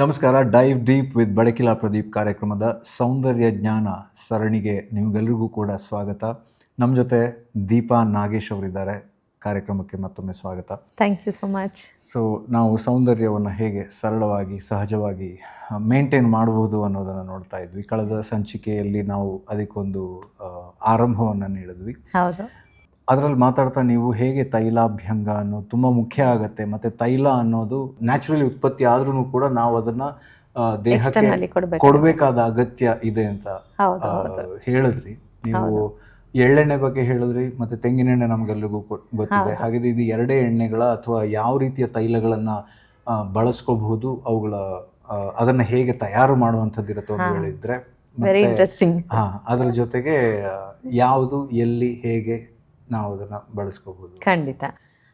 ನಮಸ್ಕಾರ. Dive deep with Badakila Pradeep ಕಾರ್ಯಕ್ರಮದ ಸೌಂದರ್ಯ ಜ್ಞಾನ ಸರಣಿಗೆ ನಿಮಗೆಲ್ಲರಿಗೂ ಕೂಡ ಸ್ವಾಗತ. ನಮ್ಮ ಜೊತೆ ದೀಪಾ ನಾಗೇಶ್ ಅವರಿದ್ದಾರೆ. ಕಾರ್ಯಕ್ರಮಕ್ಕೆ ಮತ್ತೊಮ್ಮೆ ಸ್ವಾಗತ. Thank you so much. So ನಾವು ಸೌಂದರ್ಯವನ್ನು ಹೇಗೆ ಸರಳವಾಗಿ ಸಹಜವಾಗಿ ಮೇಂಟೈನ್ ಮಾಡಬಹುದು ಅನ್ನೋದನ್ನು ನೋಡ್ತಾ ಇದ್ವಿ. ಕಳೆದ ಸಂಚಿಕೆಯಲ್ಲಿ ನಾವು ಅದಕ್ಕೊಂದು ಆರಂಭವನ್ನು ನೀಡಿದ್ವಿ. ಹೌದು. ಅದರಲ್ಲಿ ಮಾತಾಡ್ತಾ ನೀವು ಹೇಗೆ ತೈಲಾಭ್ಯಂಗ ಅನ್ನೋದು ತುಂಬ ಮುಖ್ಯ ಆಗುತ್ತೆ, ಮತ್ತು ತೈಲ ಅನ್ನೋದು ನ್ಯಾಚುರಲಿ ಉತ್ಪತ್ತಿ ಆದ್ರೂ ಕೂಡ ನಾವು ಅದನ್ನು ದೇಹಕ್ಕೆ ಕೊಡಬೇಕಾದ ಅಗತ್ಯ ಇದೆ ಅಂತ ಹೇಳಿದ್ರಿ. ನೀವು ಎಳ್ಳೆಣ್ಣೆ ಬಗ್ಗೆ ಹೇಳಿದ್ರಿ, ಮತ್ತು ತೆಂಗಿನೆಣ್ಣೆ ನಮಗೆಲ್ಲರಿಗೂ ಗೊತ್ತಿದೆ. ಹಾಗೆ ಇದು ಎರಡೇ ಎಣ್ಣೆಗಳ ಅಥವಾ ಯಾವ ರೀತಿಯ ತೈಲಗಳನ್ನು ಬಳಸ್ಕೋಬಹುದು, ಅವುಗಳ ಅದನ್ನು ಹೇಗೆ ತಯಾರು ಮಾಡುವಂಥದ್ದು ಇರುತ್ತೆ ಅಂತ ಹೇಳಿದ್ರೆ, ಅದರ ಜೊತೆಗೆ ಯಾವುದು ಎಲ್ಲಿ ಹೇಗೆ ನಾವು ಅದನ್ನು ಬಳಸ್ಕೋಬಹುದು. ಖಂಡಿತ.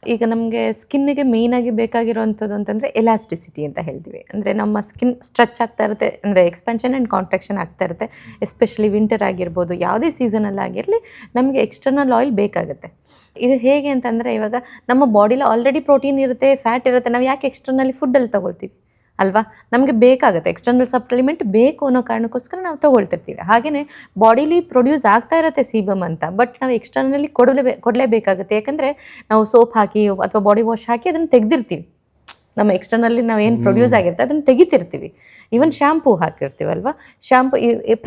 ಈಗ ನಮಗೆ ಸ್ಕಿನ್ನಿಗೆ ಮೇಯ್ನಾಗಿ ಬೇಕಾಗಿರೋವಂಥದ್ದು ಅಂತಂದರೆ ಎಲಾಸ್ಟಿಸಿಟಿ ಅಂತ ಹೇಳ್ತೀವಿ. ಅಂದರೆ ನಮ್ಮ ಸ್ಕಿನ್ ಸ್ಟ್ರೆಚ್ ಆಗ್ತಾ ಇರುತ್ತೆ, ಅಂದರೆ ಎಕ್ಸ್ಪೆನ್ಷನ್ ಆ್ಯಂಡ್ ಕಾಂಟ್ರಾಕ್ಷನ್ ಆಗ್ತಾ ಇರುತ್ತೆ. ಎಸ್ಪೆಷಲಿ ವಿಂಟರ್ ಆಗಿರ್ಬೋದು, ಯಾವುದೇ ಸೀಸನಲ್ಲಿ ಆಗಿರಲಿ ನಮಗೆ ಎಕ್ಸ್ಟರ್ನಲ್ ಆಯಿಲ್ ಬೇಕಾಗುತ್ತೆ. ಇದು ಹೇಗೆ ಅಂತಂದರೆ, ಇವಾಗ ನಮ್ಮ ಬಾಡಿಲಿ ಆಲ್ರೆಡಿ ಪ್ರೋಟೀನ್ ಇರುತ್ತೆ, ಫ್ಯಾಟ್ ಇರುತ್ತೆ, ನಾವು ಯಾಕೆ ಎಕ್ಸ್ಟರ್ನಲಿ ಫುಡ್ಡಲ್ಲಿ ತೊಗೊಳ್ತೀವಿ ಅಲ್ವಾ? ನಮಗೆ ಬೇಕಾಗುತ್ತೆ, ಎಕ್ಸ್ಟರ್ನಲ್ ಸಪ್ಲಿಮೆಂಟ್ ಬೇಕು ಅನ್ನೋ ಕಾರಣಕ್ಕೋಸ್ಕರ ನಾವು ತೊಗೊಳ್ತಿರ್ತೀವಿ. ಹಾಗೆಯೇ ಬಾಡಿಲಿ ಪ್ರೊಡ್ಯೂಸ್ ಆಗ್ತಾ ಇರುತ್ತೆ ಸೀಬಮ್ ಅಂತ, ಬಟ್ ನಾವು ಎಕ್ಸ್ಟರ್ನಲಿ ಕೊಡಲೇಬೇಕಾಗುತ್ತೆ. ಯಾಕಂದರೆ ನಾವು ಸೋಪ್ ಹಾಕಿ ಅಥವಾ ಬಾಡಿ ವಾಶ್ ಹಾಕಿ ಅದನ್ನು ತೆಗೆದಿರ್ತೀವಿ. ನಮ್ಮ ಎಕ್ಸ್ಟರ್ನಲ್ಲಿ ನಾವು ಏನು ಪ್ರೊಡ್ಯೂಸ್ ಆಗಿರುತ್ತೆ ಅದನ್ನು ತೆಗಿತಿರ್ತೀವಿ. ಈವನ್ ಶ್ಯಾಂಪೂ ಹಾಕಿರ್ತೀವಲ್ವ, ಶ್ಯಾಂಪು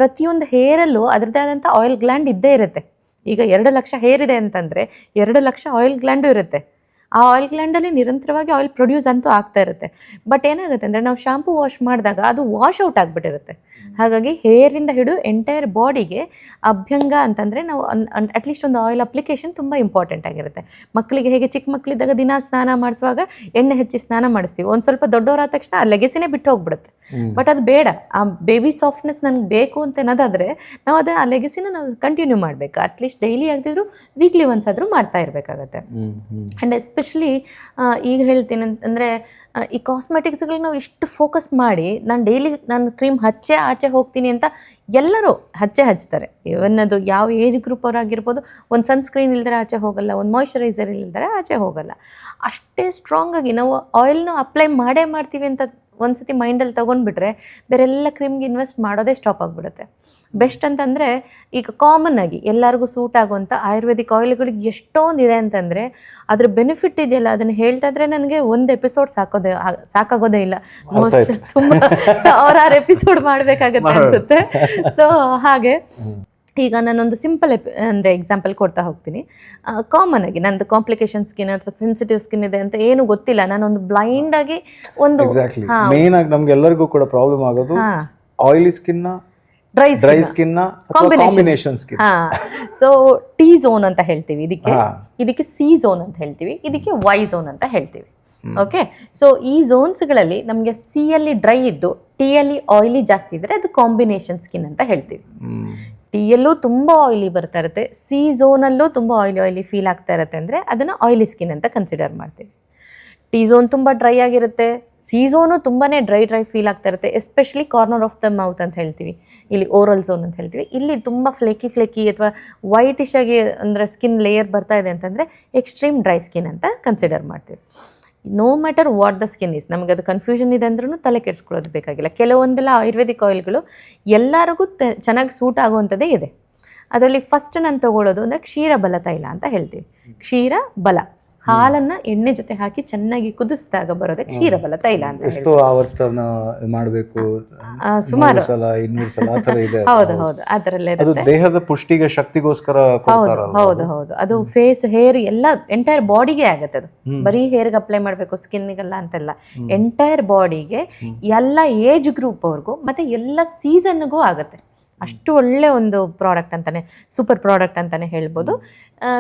ಪ್ರತಿಯೊಂದು ಹೇರಲ್ಲೂ ಅದರದ್ದೇ ಆದಂಥ ಆಯಿಲ್ ಗ್ಲ್ಯಾಂಡ್ ಇದ್ದೇ ಇರುತ್ತೆ. ಈಗ 2 ಲಕ್ಷ ಹೇರ್ ಇದೆ ಅಂತಂದರೆ 2 ಲಕ್ಷ ಆಯಿಲ್ ಗ್ಲ್ಯಾಂಡು ಇರುತ್ತೆ. ಆ ಆಯಿಲ್ ಗ್ಲ್ಯಾಂಡಲ್ಲಿ ನಿರಂತರವಾಗಿ ಆಯಿಲ್ ಪ್ರೊಡ್ಯೂಸ್ ಅಂತೂ ಆಗ್ತಾ ಇರುತ್ತೆ. ಬಟ್ ಏನಾಗುತ್ತೆ ಅಂದರೆ, ನಾವು ಶಾಂಪೂ ವಾಶ್ ಮಾಡಿದಾಗ ಅದು ವಾಶ್ ಔಟ್ ಆಗಿಬಿಟ್ಟಿರುತ್ತೆ. ಹಾಗಾಗಿ ಹೇರಿಂದ ಹಿಡಿದು ಎಂಟೈರ್ ಬಾಡಿಗೆ ಅಭ್ಯಂಗ ಅಂತಂದರೆ ನಾವು ಅಟ್ಲೀಸ್ಟ್ ಒಂದು ಆಯಿಲ್ ಅಪ್ಲಿಕೇಶನ್ ತುಂಬ ಇಂಪಾರ್ಟೆಂಟ್ ಆಗಿರುತ್ತೆ. ಮಕ್ಕಳಿಗೆ ಹೇಗೆ ಚಿಕ್ಕ ಮಕ್ಕಳಿದ್ದಾಗ ದಿನ ಸ್ನಾನ ಮಾಡಿಸುವಾಗ ಎಣ್ಣೆ ಹಚ್ಚಿ ಸ್ನಾನ ಮಾಡಿಸ್ತೀವಿ, ಒಂದು ಸ್ವಲ್ಪ ದೊಡ್ಡವರಾದ ತಕ್ಷಣ ಆ ಲೆಗೆಸಿನೇ ಬಿಟ್ಟು ಹೋಗ್ಬಿಡುತ್ತೆ. ಬಟ್ ಅದು ಬೇಡ. ಆ ಬೇಬಿ ಸಾಫ್ಟ್ನೆಸ್ ನನಗೆ ಬೇಕು ಅಂತ ಅನ್ನೋದಾದರೆ ನಾವು ಆ ಲೆಗೆಸಿನ ನಾವು ಕಂಟಿನ್ಯೂ ಮಾಡಬೇಕು. ಅಟ್ಲೀಸ್ಟ್ ಡೈಲಿ ಆಗದಿದ್ರು ವೀಕ್ಲಿ ಒನ್ಸ್ ಆದರೂ ಮಾಡ್ತಾ ಇರಬೇಕಾಗತ್ತೆ. ಆ್ಯಂಡ್ ಎಸ್ಪೆಷಲಿ ಈಗ ಹೇಳ್ತೀನಿ ಅಂತಂದರೆ, ಈ ಕಾಸ್ಮೆಟಿಕ್ಸ್ಗಳಿಗೆ ನಾವು ಇಷ್ಟು ಫೋಕಸ್ ಮಾಡಿ ನಾನು ಕ್ರೀಮ್ ಆಚೆ ಹೋಗ್ತೀನಿ ಅಂತ ಎಲ್ಲರೂ ಹಚ್ತಾರೆ. ಇವನ್ ಅದು ಯಾವ ಏಜ್ ಗ್ರೂಪ್ ಅವರಾಗಿರ್ಬೋದು, ಒಂದು ಸನ್ಸ್ಕ್ರೀನ್ ಇಲ್ದರೆ ಆಚೆ ಹೋಗಲ್ಲ, ಒಂದು ಮಾಯ್ಶ್ಚರೈಸರ್ ಇಲ್ದರೆ ಆಚೆ ಹೋಗಲ್ಲ. ಅಷ್ಟೇ ಸ್ಟ್ರಾಂಗಾಗಿ ನಾವು ಆಯಿಲ್ನ ಅಪ್ಲೈ ಮಾಡ್ತೀವಿ ಅಂತ ಒಂದ್ಸತಿ ಮೈಂಡಲ್ಲಿ ತೊಗೊಂಡ್ಬಿಟ್ರೆ ಬೇರೆಲ್ಲ ಕ್ರೀಮ್ಗೆ ಇನ್ವೆಸ್ಟ್ ಮಾಡೋದೇ ಸ್ಟಾಪ್ ಆಗಿಬಿಡುತ್ತೆ. ಬೆಸ್ಟ್ ಅಂತಂದರೆ, ಈಗ ಕಾಮನ್ ಆಗಿ ಎಲ್ಲರಿಗೂ ಸೂಟ್ ಆಗುವಂಥ ಆಯುರ್ವೇದಿಕ್ ಆಯಿಲ್ಗಳಿಗೆ ಎಷ್ಟೊಂದು ಇದೆ ಅಂತಂದರೆ, ಅದ್ರ ಬೆನಿಫಿಟ್ ಇದೆಯಲ್ಲ, ಅದನ್ನು ಹೇಳ್ತಾ ಇದ್ರೆ ನನಗೆ ಒಂದು ಎಪಿಸೋಡ್ ಸಾಕಾಗೋದೇ ಇಲ್ಲ. ತುಂಬ 1000 ಎಪಿಸೋಡ್ ಮಾಡಬೇಕಾಗತ್ತೆ ಅನಿಸುತ್ತೆ. ಸೊ ಹಾಗೆ ಈಗ ನಾನೊಂದು ಸಿಂಪಲ್ ಅಂದರೆ ಎಕ್ಸಾಂಪಲ್ ಕೊಡ್ತಾ ಹೋಗ್ತೀನಿ. ಕಾಮನ್ ಆಗಿ ನಂದು ಕಾಂಪ್ಲಿಕೇಶನ್ ಸ್ಕಿನ್ ಅಥವಾ ಸೆನ್ಸಿಟಿವ್ ಸ್ಕಿನ್ ಇದೆ ಅಂತ ಏನು ಗೊತ್ತಿಲ್ಲ, ನಾನೊಂದು ಬ್ಲೈಂಡ್ ಆಗಿ ಒಂದು ಮೇನ್ ಆಗಿ ನಮ್ಗೆಲ್ಲರಿಗೂ ಕೂಡ ಪ್ರಾಬ್ಲಮ್ ಆಗೋದು oily skin, dry skin, combination skin. So T zone ಅಂತ ಹೇಳ್ತೀವಿ ಇದಕ್ಕೆ ಸಿ ಝೋನ್ ಅಂತ ಹೇಳ್ತೀವಿ, ಇದಕ್ಕೆ ವೈ ಝೋನ್ ಅಂತ ಹೇಳ್ತೀವಿ. ಓಕೆ. ಸೊ ಈ ಝೋನ್ಸ್ಗಳಲ್ಲಿ ನಮಗೆ ಸಿ ಅಲ್ಲಿ ಡ್ರೈ ಇದ್ದು ಟಿ ಅಲ್ಲಿ ಆಯಿಲಿ ಜಾಸ್ತಿ ಇದ್ದರೆ ಅದು ಕಾಂಬಿನೇಷನ್ ಸ್ಕಿನ್ ಅಂತ ಹೇಳ್ತೀವಿ. ಟೀಯಲ್ಲೂ ತುಂಬ ಆಯಿಲಿ ಬರ್ತಾ ಇರುತ್ತೆ, ಸಿ ಝೋನಲ್ಲೂ ತುಂಬ ಆಯಿಲಿ ಫೀಲ್ ಆಗ್ತಾ ಇರುತ್ತೆ ಅಂದರೆ ಅದನ್ನು ಆಯಿಲಿ ಸ್ಕಿನ್ ಅಂತ ಕನ್ಸಿಡರ್ ಮಾಡ್ತೀವಿ. ಟಿ ಝೋನ್ ತುಂಬ ಡ್ರೈ ಆಗಿರುತ್ತೆ, ಸಿ ಝೋನು ತುಂಬಾ ಡ್ರೈ ಫೀಲ್ ಆಗ್ತಾ ಇರುತ್ತೆ. Especially corner of the mouth ಅಂತ ಹೇಳ್ತೀವಿ, ಇಲ್ಲಿ ಓರಲ್ ಝೋನ್ ಅಂತ ಹೇಳ್ತೀವಿ. ಇಲ್ಲಿ ತುಂಬ ಫ್ಲೇಕಿ ಅಥವಾ ವೈಟಿಶ್ ಆಗಿ ಅಂದರೆ ಸ್ಕಿನ್ ಲೇಯರ್ ಬರ್ತಾ ಇದೆ ಅಂತಂದರೆ ಎಕ್ಸ್ಟ್ರೀಮ್ ಡ್ರೈ ಸ್ಕಿನ್ ಅಂತ ಕನ್ಸಿಡರ್ ಮಾಡ್ತೀವಿ. No matter what the skin is, ನಮಗೆ ಅದು ಕನ್ಫ್ಯೂಷನ್ ಇದೆ ಅಂದ್ರೂ ತಲೆ ಕೆಡಿಸ್ಕೊಳ್ಳೋದು ಬೇಕಾಗಿಲ್ಲ. ಕೆಲವೊಂದೆಲ್ಲ ಆಯುರ್ವೇದಿಕ್ ಆಯಿಲ್ಗಳು ಎಲ್ಲರಿಗೂ ಚೆನ್ನಾಗಿ ಸೂಟ್ ಆಗುವಂಥದ್ದೇ ಇದೆ. ಅದರಲ್ಲಿ ಫಸ್ಟ್ ನಾನು ತೊಗೊಳ್ಳೋದು ಅಂದರೆ ಕ್ಷೀರಬಲ ತೈಲ ಅಂತ ಹೇಳ್ತೀವಿ. ಕ್ಷೀರ ಬಲ, ಹಾಲನ್ನು ಎಣ್ಣೆ ಜೊತೆ ಹಾಕಿ ಚೆನ್ನಾಗಿ ಕುದಿಸಿದಾಗ ಬರೋದೇ ಕ್ಷೀರಬಲ ತೈಲ ಅಂತ. ಎಷ್ಟು ಆವರ್ತನ ಮಾಡಬೇಕು? ಸುಮಾರು 200 ಸಲ ಆ ಥರ ಇದೆ. ಹೌದು, ಅದರಲ್ಲೇ ಅದು ದೇಹದ ಪುಷ್ಟಿಗೆ, ಶಕ್ತಿಗೋಸ್ಕರ. ಹೌದು. ಅದು ಫೇಸ್, ಹೇರ್ ಎಲ್ಲ ಎಂಟೈರ್ ಬಾಡಿಗೆ ಆಗುತ್ತೆ. ಅದು ಬರೀ ಹೇರ್ಗೆ ಅಪ್ಲೈ ಮಾಡಬೇಕು, ಸ್ಕಿನ್ನಿಗೆಲ್ಲ ಅಂತೆಲ್ಲ, ಎಂಟೈರ್ ಬಾಡಿಗೆ, ಎಲ್ಲ ಏಜ್ ಗ್ರೂಪ್ ಅವ್ರಿಗೂ ಮತ್ತೆ ಎಲ್ಲ ಸೀಸನ್ಗೂ ಆಗುತ್ತೆ. ಅಷ್ಟು ಒಳ್ಳೆ ಒಂದು ಪ್ರಾಡಕ್ಟ್ ಅಂತಾನೆ, ಸೂಪರ್ ಪ್ರಾಡಕ್ಟ್ ಅಂತಾನೆ ಹೇಳ್ಬೋದು.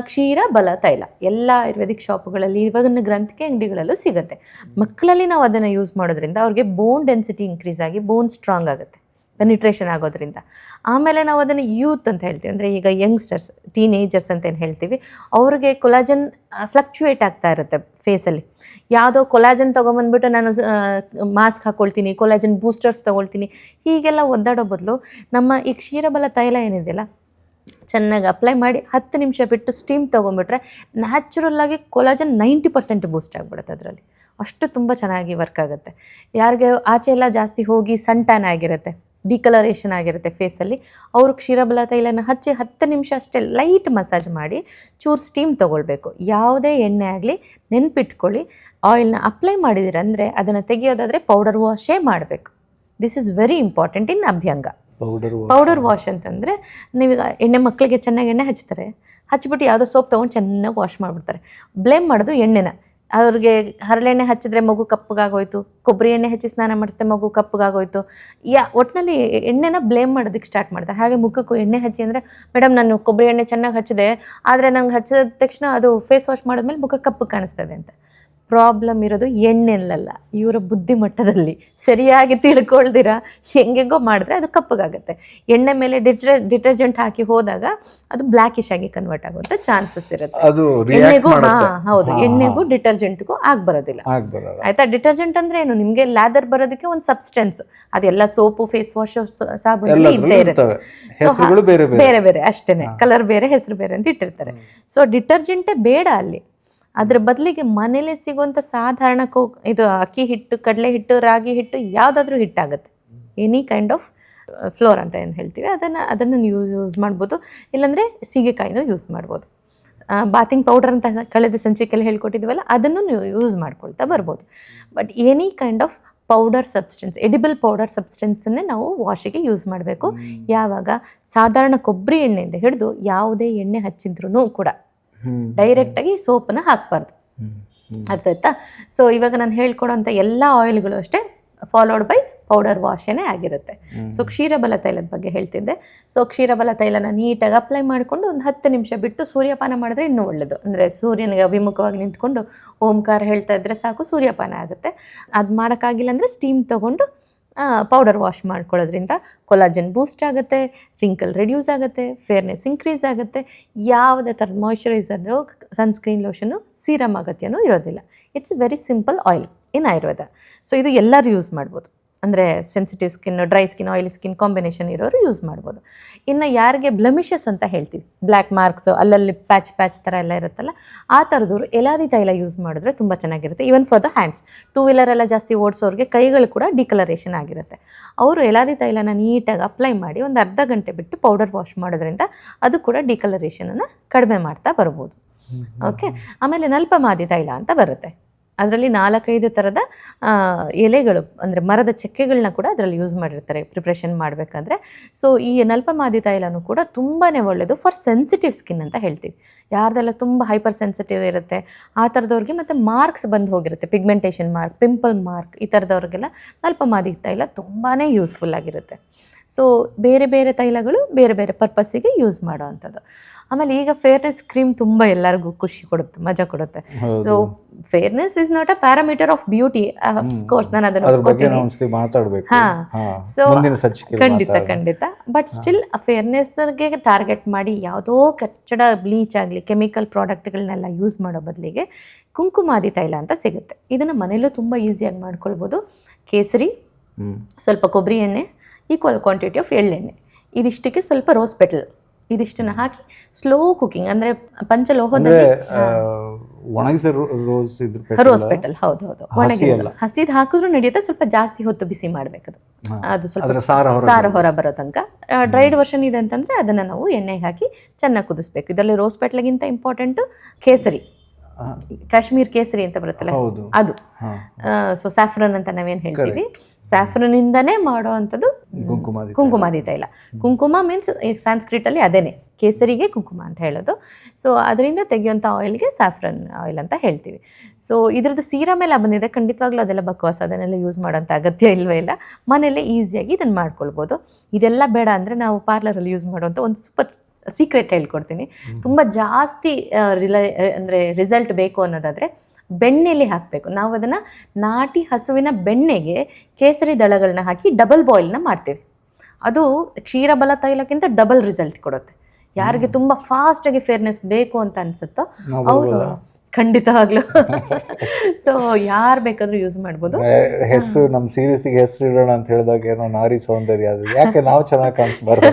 ಕ್ಷೀರ ಬಲ ತೈಲ ಎಲ್ಲ ಆಯುರ್ವೇದಿಕ್ ಶಾಪ್ಗಳಲ್ಲಿ, ಇವಾಗಿನ ಗ್ರಂಥಿಕೆ ಅಂಗಡಿಗಳಲ್ಲೂ ಸಿಗುತ್ತೆ. ಮಕ್ಕಳಲ್ಲಿ ನಾವು ಅದನ್ನು ಯೂಸ್ ಮಾಡೋದ್ರಿಂದ ಅವ್ರಿಗೆ ಬೋನ್ ಡೆನ್ಸಿಟಿ ಇನ್ಕ್ರೀಸ್ ಆಗಿ ಬೋನ್ ಸ್ಟ್ರಾಂಗ್ ಆಗುತ್ತೆ, ಪೆನಿಟ್ರೇಷನ್ ಆಗೋದ್ರಿಂದ. ಆಮೇಲೆ ನಾವು ಅದನ್ನು ಯೂತ್ ಅಂತ ಹೇಳ್ತೀವಿ, ಅಂದರೆ ಈಗ ಯಂಗ್ಸ್ಟರ್ಸ್, ಟೀನೇಜರ್ಸ್ ಅಂತ ಏನು ಹೇಳ್ತೀವಿ, ಅವ್ರಿಗೆ ಕೊಲಾಜನ್ ಫ್ಲಕ್ಚುಯೇಟ್ ಆಗ್ತಾ ಇರುತ್ತೆ ಫೇಸಲ್ಲಿ. ಯಾವುದೋ ಕೊಲಾಜನ್ ತೊಗೊಂಬಂದ್ಬಿಟ್ಟು ನಾನು ಮಾಸ್ಕ್ ಹಾಕ್ಕೊಳ್ತೀನಿ, ಕೊಲಾಜನ್ ಬೂಸ್ಟರ್ಸ್ ತೊಗೊಳ್ತೀನಿ, ಹೀಗೆಲ್ಲ ಒದ್ದಾಡೋ ಬದಲು ನಮ್ಮ ಈ ಕ್ಷೀರಬಲ ತೈಲ ಏನಿದೆಯಲ್ಲ, ಚೆನ್ನಾಗಿ ಅಪ್ಲೈ ಮಾಡಿ 10 ನಿಮಿಷ ಬಿಟ್ಟು ಸ್ಟೀಮ್ ತೊಗೊಂಬಿಟ್ರೆ ನ್ಯಾಚುರಲ್ಲಾಗಿ ಕೊಲಾಜನ್ 90% ಬೂಸ್ಟ್ ಆಗಿಬಿಡುತ್ತೆ ಅದರಲ್ಲಿ. ಅಷ್ಟು ತುಂಬ ಚೆನ್ನಾಗಿ ವರ್ಕ್ ಆಗುತ್ತೆ. ಯಾರಿಗೆ ಆಚೆ ಎಲ್ಲ ಜಾಸ್ತಿ ಹೋಗಿ ಸನ್ ಟ್ಯಾನ್ ಆಗಿರುತ್ತೆ, ಡಿಕಲರೇಷನ್ ಆಗಿರುತ್ತೆ ಫೇಸಲ್ಲಿ, ಅವರು ಕ್ಷೀರಬಲ ತೈಲನ ಹಚ್ಚಿ 10 ನಿಮಿಷ ಅಷ್ಟೇ ಲೈಟ್ ಮಸಾಜ್ ಮಾಡಿ ಚೂರು ಸ್ಟೀಮ್ ತೊಗೊಳ್ಬೇಕು. ಯಾವುದೇ ಎಣ್ಣೆ ಆಗಲಿ ನೆನ್ಪಿಟ್ಕೊಳ್ಳಿ, ಆಯಿಲ್ನ ಅಪ್ಲೈ ಮಾಡಿದಿರಂದರೆ ಅದನ್ನು ತೆಗೆಯೋದಾದರೆ ಪೌಡರ್ ವಾಶೇ ಮಾಡಬೇಕು. This is very important in abhyanga. Powder wash ಅಂತಂದರೆ ನೀವೀಗ ಎಣ್ಣೆ ಮಕ್ಕಳಿಗೆ ಚೆನ್ನಾಗಿ ಎಣ್ಣೆ ಹಚ್ತಾರೆ, ಹಚ್ಬಿಟ್ಟು ಯಾವುದೋ ಸೋಪ್ ತೊಗೊಂಡು ಚೆನ್ನಾಗಿ ವಾಶ್ ಮಾಡಿಬಿಡ್ತಾರೆ. ಬ್ಲೇಮ್ ಮಾಡೋದು ಎಣ್ಣೆನ. ಅವ್ರಿಗೆ ಹರಳೆಣ್ಣೆ ಹಚ್ಚಿದ್ರೆ ಮಗು ಕಪ್ಪಗಾಗೋಯ್ತು, ಕೊಬ್ಬರಿ ಎಣ್ಣೆ ಹಚ್ಚಿ ಸ್ನಾನ ಮಾಡಿಸಿದ್ರೆ ಮಗು ಕಪ್ಪಗಾಗೋಯ್ತು, ಒಟ್ಟಿನಲ್ಲಿ ಎಣ್ಣೆನ ಬ್ಲೇಮ್ ಮಾಡೋದಕ್ಕೆ ಸ್ಟಾರ್ಟ್ ಮಾಡ್ತಾರೆ. ಹಾಗೆ ಮುಖಕ್ಕೂ ಎಣ್ಣೆ ಹಚ್ಚಿ ಅಂದರೆ, ಮೇಡಮ್ ನಾನು ಕೊಬ್ಬರಿ ಎಣ್ಣೆ ಚೆನ್ನಾಗಿ ಹಚ್ಚಿದೆ, ಆದರೆ ನಂಗೆ ಹಚ್ಚಿದ ತಕ್ಷಣ ಅದು ಫೇಸ್ ವಾಶ್ ಮಾಡಿದ್ಮೇಲೆ ಮುಖ ಕಪ್ಪು ಕಾಣಿಸ್ತದೆ ಅಂತ. ಪ್ರಾಬ್ಲಮ್ ಇರೋದು ಎಣ್ಣೆಲ್ಲಲ್ಲ, ಇವರ ಬುದ್ಧಿಮಟ್ಟದಲ್ಲಿ ಸರಿಯಾಗಿ ತಿಳ್ಕೊಳ್ದಿರ ಹೆಂಗೆಗೋ ಮಾಡಿದ್ರೆ ಅದು ಕಪ್ಪಗಾಗುತ್ತೆ. ಎಣ್ಣೆ ಮೇಲೆ ಡಿಟರ್ಜೆಂಟ್ ಹಾಕಿ ಹೋದಾಗ ಅದು ಬ್ಲ್ಯಾಕಿಶ್ ಆಗಿ ಕನ್ವರ್ಟ್ ಆಗುವಂಥ ಚಾನ್ಸಸ್ ಇರುತ್ತೆ. ಎಣ್ಣೆಗೂ ಹೌದು, ಎಣ್ಣೆಗೂ ಡಿಟರ್ಜೆಂಟ್ಗೂ ಬರೋದಿಲ್ಲ. ಆಯ್ತಾ? ಡಿಟರ್ಜೆಂಟ್ ಅಂದ್ರೆ ಏನು, ನಿಮಗೆ ಲ್ಯಾದರ್ ಬರೋದಕ್ಕೆ ಒಂದು ಸಬ್ಸ್ಟೆನ್ಸ್, ಅದೆಲ್ಲ ಸೋಪು, ಫೇಸ್ ವಾಶ್, ಸಾಬೂನು ಇದ್ದೇ ಇರುತ್ತೆ. ಬೇರೆ ಬೇರೆ ಅಷ್ಟೇನೆ, ಕಲರ್ ಬೇರೆ ಹೆಸರು ಬೇರೆ ಅಂತ ಇಟ್ಟಿರ್ತಾರೆ. ಸೊ ಡಿಟರ್ಜೆಂಟೇ ಬೇಡ ಅಲ್ಲಿ. ಅದ್ರ ಬದಲಿಗೆ ಮನೇಲೆ ಸಿಗುವಂಥ ಸಾಧಾರಣ ಇದು ಅಕ್ಕಿ ಹಿಟ್ಟು, ಕಡಲೆ ಹಿಟ್ಟು, ರಾಗಿ ಹಿಟ್ಟು, ಯಾವುದಾದ್ರೂ ಹಿಟ್ಟಾಗುತ್ತೆ. ಎನಿ ಕೈಂಡ್ ಆಫ್ ಫ್ಲೋರ್ ಅಂತ ಏನು ಹೇಳ್ತೀವಿ ಅದನ್ನು ನೀವು ಯೂಸ್ ಮಾಡ್ಬೋದು. ಇಲ್ಲಾಂದರೆ ಸೀಗೆಕಾಯಿನೂ ಯೂಸ್ ಮಾಡ್ಬೋದು. ಬಾತಿಂಗ್ ಪೌಡರ್ ಅಂತ ಕಳೆದ ಸಂಚಿಕೆಯಲ್ಲಿ ಹೇಳ್ಕೊಟ್ಟಿದ್ವಲ್ಲ, ಅದನ್ನು ನೀವು ಯೂಸ್ ಮಾಡ್ಕೊಳ್ತಾ ಬರ್ಬೋದು. But any kind of powder substance, edible powder ಸಬ್ಸ್ಟೆನ್ಸನ್ನೇ ನಾವು ವಾಶಿಗೆ ಯೂಸ್ ಮಾಡಬೇಕು. ಯಾವಾಗ ಸಾಧಾರಣ ಕೊಬ್ಬರಿ ಎಣ್ಣೆಯಿಂದ ಹಿಡಿದು ಯಾವುದೇ ಎಣ್ಣೆ ಹಚ್ಚಿದ್ರೂ ಕೂಡ ಡೈರೆಕ್ಟಾಗಿ ಸೋಪನ್ನ ಹಾಕಬಾರ್ದು. ಅರ್ಥ ಆಯ್ತಾ? ಸೊ ಇವಾಗ ನಾನು ಹೇಳ್ಕೊಡೋಂಥ ಎಲ್ಲ ಆಯಿಲ್ಗಳು ಅಷ್ಟೇ ಫಾಲೋಡ್ ಬೈ ಪೌಡರ್ ವಾಶೇನೇ ಆಗಿರುತ್ತೆ. ಸೊ ಕ್ಷೀರಬಲ ತೈಲದ ಬಗ್ಗೆ ಹೇಳ್ತಿದ್ದೆ. ಸೊ ಕ್ಷೀರಬಲ ತೈಲನ ನೀಟಾಗಿ ಅಪ್ಲೈ ಮಾಡಿಕೊಂಡು ಒಂದು 10 ನಿಮಿಷ ಬಿಟ್ಟು ಸೂರ್ಯಪಾನ ಮಾಡಿದ್ರೆ ಇನ್ನೂ ಒಳ್ಳೆಯದು. ಅಂದರೆ ಸೂರ್ಯನಿಗೆ ಅಭಿಮುಖವಾಗಿ ನಿಂತ್ಕೊಂಡು ಓಂಕಾರ ಹೇಳ್ತಾ ಇದ್ರೆ ಸಾಕು, ಸೂರ್ಯಪಾನ ಆಗುತ್ತೆ. ಅದು ಮಾಡೋಕ್ಕಾಗಿಲ್ಲ ಅಂದರೆ ಸ್ಟೀಮ್ ತೊಗೊಂಡು ಪೌಡರ್ ವಾಶ್ ಮಾಡ್ಕೊಳ್ಳೋದ್ರಿಂದ ಕೊಲಾಜನ್ ಬೂಸ್ಟ್ ಆಗುತ್ತೆ, ರಿಂಕಲ್ ರಿಡ್ಯೂಸ್ ಆಗುತ್ತೆ, ಫೇರ್ನೆಸ್ ಇನ್ಕ್ರೀಸ್ ಆಗುತ್ತೆ. ಯಾವುದೇ ಥರದ ಮಾಯ್ಶ್ಚರೈಸರು, ಸನ್ಸ್ಕ್ರೀನ್ ಲೋಷನು, ಸೀರಮ್ ಅಗತ್ಯನೂ ಇರೋದಿಲ್ಲ. It's very simple oil in Ayurveda. So ಇದು ಎಲ್ಲರೂ ಯೂಸ್ ಮಾಡ್ಬೋದು. ಅಂದರೆ sensitive skin, dry skin, oily skin combination ಇರೋರು ಯೂಸ್ ಮಾಡ್ಬೋದು. ಇನ್ನು ಯಾರಿಗೆ ಬ್ಲಮಿಷಸ್ ಅಂತ ಹೇಳ್ತೀವಿ, ಬ್ಲ್ಯಾಕ್ ಮಾರ್ಕ್ಸು, ಅಲ್ಲಲ್ಲಿ ಪ್ಯಾಚ್ ಥರ ಎಲ್ಲ ಇರುತ್ತಲ್ಲ, ಆ ಥರದವರು ಎಲಾದಿ ತೈಲ ಯೂಸ್ ಮಾಡಿದ್ರೆ ತುಂಬ ಚೆನ್ನಾಗಿರುತ್ತೆ. Even for the hands, 2 wheeler ಎಲ್ಲ ಜಾಸ್ತಿ ಓಡಿಸೋರಿಗೆ ಕೈಗಳು ಕೂಡ ಡಿಕಲರೇಷನ್ ಆಗಿರುತ್ತೆ. ಅವರು ಎಲಾದಿ ತೈಲನ ನೀಟಾಗಿ ಅಪ್ಲೈ ಮಾಡಿ ಒಂದು ಅರ್ಧ ಗಂಟೆ ಬಿಟ್ಟು ಪೌಡರ್ ವಾಶ್ ಮಾಡೋದ್ರಿಂದ ಅದು ಕೂಡ ಡಿಕಲರೇಷನನ್ನು ಕಡಿಮೆ ಮಾಡ್ತಾ ಬರ್ಬೋದು. ಓಕೆ. ಆಮೇಲೆ ನಲ್ಪಮಾದಿ ತೈಲ ಅಂತ ಬರುತ್ತೆ. ಅದರಲ್ಲಿ 4-5 ಥರದ ಎಲೆಗಳು, ಅಂದರೆ ಮರದ ಚಕ್ಕೆಗಳನ್ನ ಕೂಡ ಅದರಲ್ಲಿ ಯೂಸ್ ಮಾಡಿರ್ತಾರೆ ಪ್ರಿಪ್ರೇಷನ್ ಮಾಡಬೇಕಾದ್ರೆ. ಸೊ ಈ ನಲ್ಪಮಾದಿ ತೈಲನೂ ಕೂಡ ತುಂಬಾ ಒಳ್ಳೆಯದು ಫಾರ್ ಸೆನ್ಸಿಟಿವ್ ಸ್ಕಿನ್ ಅಂತ ಹೇಳ್ತೀವಿ. ಯಾರ್ದೆಲ್ಲ ತುಂಬ ಹೈಪರ್ ಸೆನ್ಸಿಟಿವ್ ಇರುತ್ತೆ ಆ ಥರದವ್ರಿಗೆ, ಮತ್ತು ಮಾರ್ಕ್ಸ್ ಬಂದು ಹೋಗಿರುತ್ತೆ, ಪಿಗ್ಮೆಂಟೇಷನ್ ಮಾರ್ಕ್, ಪಿಂಪಲ್ ಮಾರ್ಕ್, ಈ ಥರದವ್ರಿಗೆಲ್ಲ ನಲ್ಪಮಾದಿ ತೈಲ ತುಂಬಾ ಯೂಸ್ಫುಲ್ ಆಗಿರುತ್ತೆ. ಸೊ ಬೇರೆ ಬೇರೆ ತೈಲಗಳು ಬೇರೆ ಬೇರೆ ಪರ್ಪಸ್ಸಿಗೆ ಯೂಸ್ ಮಾಡೋ ಅಂಥದ್ದು. ಆಮೇಲೆ ಈಗ ಫೇರ್ನೆಸ್ ಕ್ರೀಮ್ ತುಂಬ ಎಲ್ಲರಿಗೂ ಖುಷಿ ಕೊಡುತ್ತೆ, ಮಜಾ ಕೊಡುತ್ತೆ. So fairness is not a parameter of beauty, of course ನಾನು ಅದನ್ನು ಖಂಡಿತ. ಬಟ್ ಸ್ಟಿಲ್ ಫೇರ್ನೆಸ್ಗೆ ಟಾರ್ಗೆಟ್ ಮಾಡಿ ಯಾವುದೋ ಕಚ್ಚಡ ಬ್ಲೀಚ್ ಆಗಲಿ ಕೆಮಿಕಲ್ ಪ್ರಾಡಕ್ಟ್ಗಳನ್ನೆಲ್ಲ ಯೂಸ್ ಮಾಡೋ ಬದಲಿಗೆ ಕುಂಕುಮಾದಿ ತೈಲ ಅಂತ ಸಿಗುತ್ತೆ. ಇದನ್ನು ಮನೆಯಲ್ಲೂ ತುಂಬ ಈಸಿಯಾಗಿ ಮಾಡ್ಕೊಳ್ಬೋದು. ಕೇಸರಿ, ಸ್ವಲ್ಪ ಕೊಬ್ಬರಿ ಎಣ್ಣೆ, ಈಕ್ವಲ್ ಕ್ವಾಂಟಿಟಿ ಆಫ್ ಎಳ್ಳೆಣ್ಣೆ, ಇದಿಷ್ಟಕ್ಕೆ ಸ್ವಲ್ಪ ರೋಸ್ ಪೆಟಲ್, ಇದಿಷ್ಟನ್ನ ಹಾಕಿ ಸ್ಲೋ ಕುಕಿಂಗ್, ಅಂದರೆ ಪಂಚಲೋಹದಲ್ಲಿ ರೋಸ್ ಪೆಟಲ್, ಹೌದು ಒಣಗಿಲ್ಲ, ಹಸಿದು ಹಾಕಿದ್ರು ನಡೆಯುತ್ತೆ. ಸ್ವಲ್ಪ ಜಾಸ್ತಿ ಹೊತ್ತು ಬಿಸಿ ಮಾಡಬೇಕದು, ಅದು ಸ್ವಲ್ಪ ಸಾರ ಹೊರ ಬರೋ ತನಕ. ಡ್ರೈಡ್ ವರ್ಷನ್ ಇದೆ ಅಂತಂದರೆ ಅದನ್ನು ನಾವು ಎಣ್ಣೆಗೆ ಹಾಕಿ ಚೆನ್ನಾಗಿ ಕುದಿಸ್ಬೇಕು. ಇದರಲ್ಲಿ ರೋಸ್ ಪೆಟ್ಲ್ಗಿಂತ ಇಂಪಾರ್ಟೆಂಟು ಕೇಸರಿ, ಕಾಶ್ಮೀರ್ ಕೇಸರಿ ಅಂತ ಬರುತ್ತಲ್ಲ ಅದು. ಸೊ ಸ್ಯಾಫ್ರನ್ ಅಂತ ನಾವೇನು ಹೇಳ್ತೀವಿ, ಸ್ಯಾಫ್ರನಿಂದನೇ ಮಾಡೋ ಅಂಥದ್ದು ಕುಂಕುಮಾದಿ ತೈಲ. ಕುಂಕುಮ ಮೀನ್ಸ್ ಸಾಂಸ್ಕ್ರಿಟ್ ಅಲ್ಲಿ ಅದೇನೆ, ಕೇಸರಿಗೆ ಕುಂಕುಮ ಅಂತ ಹೇಳೋದು. ಸೊ ಅದರಿಂದ ತೆಗೆಯುವಂಥ ಆಯಿಲ್ಗೆ ಸ್ಯಾಫ್ರನ್ ಆಯಿಲ್ ಅಂತ ಹೇಳ್ತೀವಿ. ಸೊ ಇದ್ರದ್ದು ಸೀರಮ್ ಎಲ್ಲ ಬಂದಿದೆ, ಖಂಡಿತವಾಗ್ಲೂ ಅದೆಲ್ಲ ಬಕ್ವಾಸ್, ಅದನ್ನೆಲ್ಲ ಯೂಸ್ ಮಾಡೋಂಥ ಅಗತ್ಯ ಇಲ್ವೇ ಇಲ್ಲ. ಮನೆಯಲ್ಲೇ ಈಸಿಯಾಗಿ ಇದನ್ನು ಮಾಡ್ಕೊಳ್ಬೋದು. ಇದೆಲ್ಲ ಬೇಡ ಅಂದರೆ ನಾವು ಪಾರ್ಲರಲ್ಲಿ ಯೂಸ್ ಮಾಡುವಂಥ ಒಂದು ಸೂಪರ್ ಸೀಕ್ರೆಟ್ ಹೇಳ್ಕೊಡ್ತೀನಿ. ತುಂಬ ಜಾಸ್ತಿ ಅಂದರೆ ರಿಸಲ್ಟ್ ಬೇಕು ಅನ್ನೋದಾದರೆ ಬೆಣ್ಣೆಲಿ ಹಾಕಬೇಕು. ನಾವು ಅದನ್ನು ನಾಟಿ ಹಸುವಿನ ಬೆಣ್ಣೆಗೆ ಕೇಸರಿ ದಳಗಳನ್ನ ಹಾಕಿ ಡಬಲ್ ಬಾಯ್ಲ್ನ ಮಾಡ್ತೀವಿ. ಅದು ಕ್ಷೀರಬಲ ತೈಲಕ್ಕಿಂತ ಡಬಲ್ ರಿಸಲ್ಟ್ ಕೊಡುತ್ತೆ. ಯಾರಿಗೆ ತುಂಬ ಫಾಸ್ಟಾಗಿ ಫೇರ್ನೆಸ್ ಬೇಕು ಅಂತ ಅನಿಸುತ್ತೋ ಅವರು ಖಂಡಿತವಾಗ್ಲೂ. ಸೊ ಯಾರು ಬೇಕಾದ್ರೂ ಯೂಸ್ ಮಾಡ್ಬೋದು. ಹೆಸರು ನಮ್ಮ ಸೀರೀಸಿಗೆ ಹೆಸರು ಇಡೋಣ ಅಂತ ಹೇಳಿದಾಗ ಏನೋ ನಾರಿ ಸೌಂದರ್ಯ, ಅದು ಯಾಕೆ ನಾವು ಚೆನ್ನಾಗಿ ಕಾಣಿಸ್ಬಾರ್ದು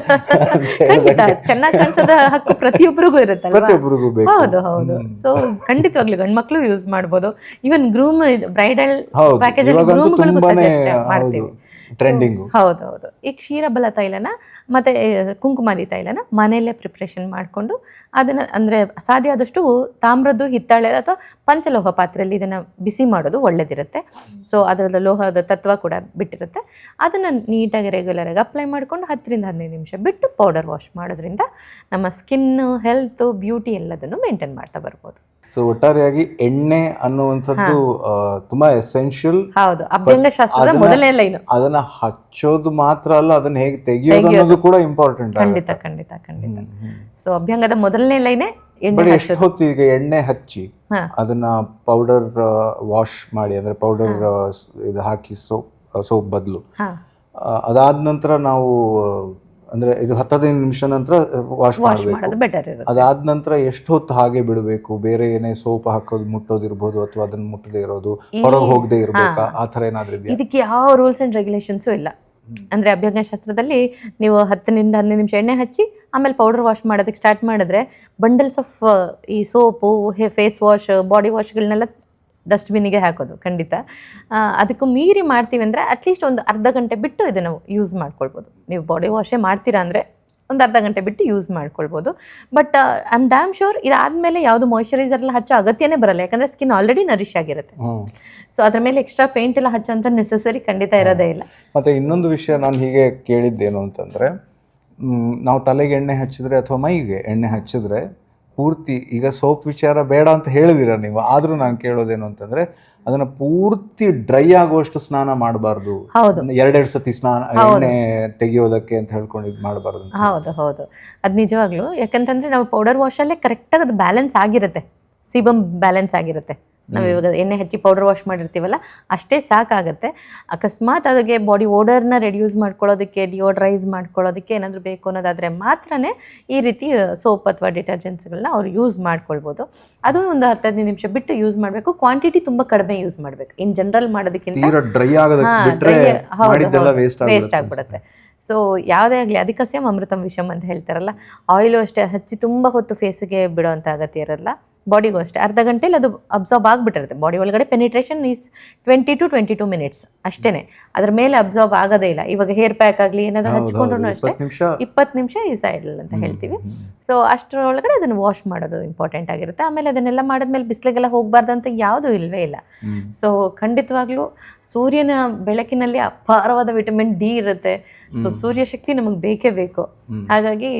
ಖಂಡಿತ ಚೆನ್ನಾಗಿ ಕಾಣಿಸೋದ ಹಕ್ಕು ಪ್ರತಿಯೊಬ್ಬರಿಗೂ ಇರುತ್ತಲ್ಲ, ಪ್ರತಿಯೊಬ್ಬರಿಗೂ ಬೇಕು. ಹೌದು ಹೌದು. ಸೊ ಖಂಡಿತವಾಗ್ಲೂ ಗಂಡ್ಮಕ್ಳು ಯೂಸ್ ಮಾಡ್ಬೋದು. ಈವನ್ ಗ್ರೂಮ್ ಬ್ರೈಡಲ್ ಪ್ಯಾಕೇಜ್ ಅಲ್ಲಿ ಗ್ರೂಮ್ಗಳಿಗೂ ಸಜೆಸ್ಟ್ ಮಾಡ್ತೀವಿ. ಟ್ರೆಂಡಿಂಗು. ಹೌದು ಹೌದು. ಈ ಕ್ಷೀರಬಲ ತೈಲನ ಮತ್ತೆ ಕುಂಕುಮಾದಿ ತೈಲನ ಮನೆಯಲ್ಲೇ ಪ್ರಿಪ್ರೇಷನ್ ಮಾಡಿಕೊಂಡು ಅದನ್ನ ಅಂದ್ರೆ ಸಾಧ್ಯ ಆದಷ್ಟು ತಾಮ್ರದ್ದು, ಹಿತ್ತಾಳೆ ಅಥವಾ ಪಂಚಲೋಹ ಪಾತ್ರೆಯಲ್ಲಿ ಇದನ್ನ ಬಿಸಿ ಮಾಡೋದು ಒಳ್ಳೇದಿರುತ್ತೆ. ಸೊ ಅದರ ಲೋಹದ ತತ್ವ ಕೂಡ ಬಿಟ್ಟಿರುತ್ತೆ. ಅದನ್ನ ನೀಟಾಗಿ ರೆಗ್ಯುಲರ್ ಆಗಿ ಅಪ್ಲೈ ಮಾಡ್ಕೊಂಡು 10ರಿಂದ 15 ನಿಮಿಷ ಬಿಟ್ಟು ಪೌಡರ್ ವಾಶ್ ಮಾಡೋದ್ರಿಂದ ನಮ್ಮ ಸ್ಕಿನ್ ಹೆಲ್ತ್, ಬ್ಯೂಟಿ ಎಲ್ಲದನ್ನು ಮೇಂಟೈನ್ ಮಾಡ್ತಾ ಬರ್ಬೋದು. ಸೊ ಒಟ್ಟಾರೆಯಾಗಿ ಎಣ್ಣೆ ಅನ್ನುವಂಥದ್ದು ತುಂಬಾ ಎಸೆನ್ಷಿಯಲ್. ಹೌದು, ಅಭ್ಯಂಗ ಶಾಸ್ತ್ರದ ಮೊದಲನೇ ಲೈನ್. ಅದನ್ನ ಹಚ್ಚೋದು ಮಾತ್ರ ಅಲ್ಲ, ಅದನ್ನ ಹೇಗೆ ತೆಗಿಯೋದು ಅನ್ನೋದು ಕೂಡ ವಾಶ್ ಖಂಡಿತ ಖಂಡಿತ ಖಂಡಿತ. ಸೊ ಅಭ್ಯಂಗದ ಮೊದಲನೇ ಲೈನೇ ಎಣ್ಣೆ. ಎಷ್ಟು ಹೊತ್ತು ಈಗ ಎಣ್ಣೆ ಹಚ್ಚಿ ಅದನ್ನ ಪೌಡರ್ ವಾಶ್ ಮಾಡಿ, ಅಂದ್ರೆ ಪೌಡರ್ ಇದು ಹಾಕಿ ಸೋಪ್ ಬದಲು ಅದಾದ ನಂತರ ನಾವು ಅಂದ್ರೆ ಇದು 10-15 ನಿಮಿಷ ನಂತರ ವಾಶ್ ಮಾಡೋದು ಬೆಟರ್ ಇರುತ್ತೆ. ಅದಾದ ನಂತರ ಎಷ್ಟು ಹೊತ್ತು ಹಾಗೆ ಬಿಡಬೇಕು? ಬೇರೆ ಏನೇ ಸೋಪ್ ಹಾಕೋದು, ಮುಟ್ಟೋದಿರ್ಬೋದು ಅಥವಾ ಅದನ್ನ ಮುಟ್ಟದೇ ಇರೋದು, ಹೊರಗೆ ಹೋಗದೆ ಇರ್ಬೇಕಾ, ಆ ಥರ ಏನಾದ್ರೂ ಇದೆಯಾ? ಇದಕ್ಕೆ ಯಾವ ರೂಲ್ಸ್ ಅಂಡ್ ರೆಗ್ಯುಲೇಷನ್ಸು ಇಲ್ಲ. ಅಂದ್ರೆ ಅಭ್ಯಂಗ ಶಾಸ್ತ್ರದಲ್ಲಿ ನೀವು 10ರಿಂದ 15 ನಿಮಿಷ ಎಣ್ಣೆ ಹಚ್ಚಿ ಆಮೇಲೆ ಪೌಡರ್ ವಾಶ್ ಮಾಡೋದಕ್ಕೆ ಸ್ಟಾರ್ಟ್ ಮಾಡಿದ್ರೆ ಬಂಡಲ್ಸ್ ಆಫ್ ಈ ಸೋಪು, ಫೇಸ್ ವಾಶ್, ಬಾಡಿ ವಾಶ್ಗಳನ್ನೆಲ್ಲ ಡಸ್ಟ್ಬಿನ್ನಿಗೆ ಹಾಕೋದು ಖಂಡಿತ. ಅದಕ್ಕೂ ಮೀರಿ ಮಾಡ್ತೀವಿ ಅಂದರೆ ಅಟ್ಲೀಸ್ಟ್ ಒಂದು ಅರ್ಧ ಗಂಟೆ ಬಿಟ್ಟು ಇದನ್ನು ಯೂಸ್ ಮಾಡ್ಕೊಳ್ಬೋದು. ನೀವು ಬಾಡಿ ವಾಶೇ ಮಾಡ್ತೀರಾ ಅಂದರೆ ಒಂದು ಅರ್ಧ ಗಂಟೆ ಬಿಟ್ಟು ಯೂಸ್ ಮಾಡ್ಕೊಳ್ಬೋದು. But I am dam sure ಇದಾದಮೇಲೆ ಯಾವುದು ಮಾಯ್ಶ್ಚರೈಸರ್ ಎಲ್ಲ ಹಚ್ಚೋ ಅಗತ್ಯನೇ ಬರಲ್ಲ, ಯಾಕಂದರೆ ಸ್ಕಿನ್ ಆಲ್ರೆಡಿ ನರಿಶ್ ಆಗಿರುತ್ತೆ. ಸೊ ಅದ್ರ ಮೇಲೆ ಎಕ್ಸ್ಟ್ರಾ ಪೇಂಟ್ ಎಲ್ಲ ಹಚ್ಚೋಂಥ ನೆಸೆಸರಿ ಖಂಡಿತ ಇರೋದೇ ಇಲ್ಲ. ಮತ್ತು ಇನ್ನೊಂದು ವಿಷಯ ನಾನು ಹೀಗೆ ಕೇಳಿದ್ದೇನು ಅಂತಂದರೆ, ನಾವು ತಲೆಗೆ ಎಣ್ಣೆ ಹಚ್ಚಿದ್ರೆ ಅಥವಾ ಮೈಗೆ ಎಣ್ಣೆ ಹಚ್ಚಿದ್ರೆ ಪೂರ್ತಿ, ಈಗ ಸೋಪ್ ವಿಚಾರ ಬೇಡ ಅಂತ ಹೇಳಿದಿರ ನೀವು, ಆದರೂ ನಾನು ಕೇಳೋದೇನು ಅಂತಂದರೆ ಅದನ್ನು ಪೂರ್ತಿ ಡ್ರೈ ಆಗುವಷ್ಟು ಸ್ನಾನ ಮಾಡಬಾರ್ದು. ಹೌದು, 2 ಸತಿ ಸ್ನಾನ ಎಣ್ಣೆ ತೆಗಿಯೋದಕ್ಕೆ ಅಂತ ಹೇಳ್ಕೊಂಡು ಇದು ಮಾಡಬಾರ್ದು. ಹೌದು ಹೌದು, ಅದು ನಿಜವಾಗ್ಲೂ. ಯಾಕಂತಂದರೆ ನಾವು ಪೌಡರ್ ವಾಶಲ್ಲೇ ಕರೆಕ್ಟಾಗಿ ಅದು ಬ್ಯಾಲೆನ್ಸ್ ಆಗಿರುತ್ತೆ, ಸಿಬಮ್ ಬ್ಯಾಲೆನ್ಸ್ ಆಗಿರುತ್ತೆ. ನಾವು ಇವಾಗ ಎಣ್ಣೆ ಹಚ್ಚಿ ಪೌಡರ್ ವಾಶ್ ಮಾಡಿರ್ತೀವಲ್ಲ ಅಷ್ಟೇ ಸಾಕಾಗುತ್ತೆ. ಅಕಸ್ಮಾತ್ ಅದಕ್ಕೆ ಬಾಡಿ ಓಡರ್ನ ರೆಡ್ಯೂಸ್ ಮಾಡ್ಕೊಳ್ಳೋದಕ್ಕೆ, ಡಿಯೋಡ್ರೈಸ್ ಮಾಡ್ಕೊಳ್ಳೋದಕ್ಕೆ ಏನಾದರೂ ಬೇಕು ಅನ್ನೋದಾದರೆ ಮಾತ್ರನೇ ಈ ರೀತಿ ಸೋಪ್ ಅಥವಾ ಡಿಟರ್ಜೆಂಟ್ಸ್ಗಳನ್ನ ಅವ್ರು ಯೂಸ್ ಮಾಡ್ಕೊಳ್ಬೋದು. ಅದು ಒಂದು 10-15 ನಿಮಿಷ ಬಿಟ್ಟು ಯೂಸ್ ಮಾಡಬೇಕು. ಕ್ವಾಂಟಿಟಿ ತುಂಬ ಕಡಿಮೆ ಯೂಸ್ ಮಾಡಬೇಕು. ಇನ್ ಜನರಲ್ ಮಾಡೋದಕ್ಕಿಂತ ವೇಸ್ಟ್ ಆಗಿಬಿಡುತ್ತೆ. ಸೊ ಯಾವುದೇ ಆಗಲಿ ಅಧಿಕಸ್ಯಂ ಅಮೃತಂ ವಿಷಮ್ ಅಂತ ಹೇಳ್ತಾರಲ್ಲ, ಆಯಿಲು ಅಷ್ಟೇ ಹಚ್ಚಿ ತುಂಬ ಹೊತ್ತು ಫೇಸಿಗೆ ಬಿಡೋವಂಥ ಅಗತ್ಯ ಇರೋಲ್ಲ. ಬಾಡಿಗೂ ಅಷ್ಟೇ ಅರ್ಧ ಗಂಟೆಲಿ ಅದು ಅಬ್ಸಾರ್ಬ್ ಆಗಿಬಿಟ್ಟಿರುತ್ತೆ. ಬಾಡಿ ಒಳಗಡೆ ಪೆನಿಟ್ರೇಷನ್ ಈಸ್ 20 to 22 ಮಿನಿಟ್ಸ್ ಅಷ್ಟೇ. ಅದ್ರ ಮೇಲೆ ಅಬ್ಸಾರ್ಬ್ ಆಗೋದೇ ಇಲ್ಲ. ಇವಾಗ ಹೇರ್ ಪ್ಯಾಕ್ ಆಗಲಿ ಏನಾದರೂ ಹಚ್ಕೊಂಡ್ರು ಅಷ್ಟೇ 20 ನಿಮಿಷ ಈ ಸೈಡಲ್ ಅಂತ ಹೇಳ್ತೀವಿ. ಸೊ ಅಷ್ಟರೊಳಗಡೆ ಅದನ್ನು ವಾಶ್ ಮಾಡೋದು ಇಂಪಾರ್ಟೆಂಟ್ ಆಗಿರುತ್ತೆ. ಆಮೇಲೆ ಅದನ್ನೆಲ್ಲ ಮಾಡಿದ್ಮೇಲೆ ಬಿಸಿಲಿಗೆಲ್ಲ ಹೋಗಬಾರ್ದು ಅಂತ ಯಾವುದೂ ಇಲ್ಲವೇ ಇಲ್ಲ. ಸೊ ಖಂಡಿತವಾಗ್ಲೂ ಸೂರ್ಯನ ಬೆಳಕಿನಲ್ಲಿ ಅಪಾರವಾದ ವಿಟಮಿನ್ ಡಿ ಇರುತ್ತೆ. ಸೊ ಸೂರ್ಯ ಶಕ್ತಿ ನಮಗೆ ಬೇಕೇ ಬೇಕು. ಹಾಗಾಗಿ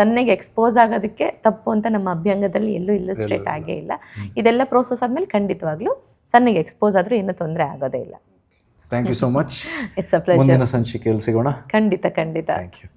ಸನ್ನೆಗೆ ಎಕ್ಸ್ಪೋಸ್ ಆಗೋದಕ್ಕೆ ತಪ್ಪು ಅಂತ ನಮ್ಮ ಅಭ್ಯಂಗದಲ್ಲಿ ಎಲ್ಲೂ ಇಲ್ಲಸ್ಟ್ರೇಟ್ ಆಗೇ ಇಲ್ಲ. ಇದೆಲ್ಲ ಪ್ರೋಸೆಸ್ ಆದ್ಮೇಲೆ ಖಂಡಿತವಾಗ್ಲೂ ಸನ್ನಿಗೆ ಎಕ್ಸ್ಪೋಸ್ ಆದ್ರೂ ಏನೂ ತೊಂದರೆ ಆಗೋದೇ ಇಲ್ಲ. Thank you so much. It's a pleasure. ಮುಂದಿನ ಸಂಚಿಕೆಯಲ್ಲಿ ಸಿಗೋಣ. ಖಂಡಿತ ಖಂಡಿತ. Thank you.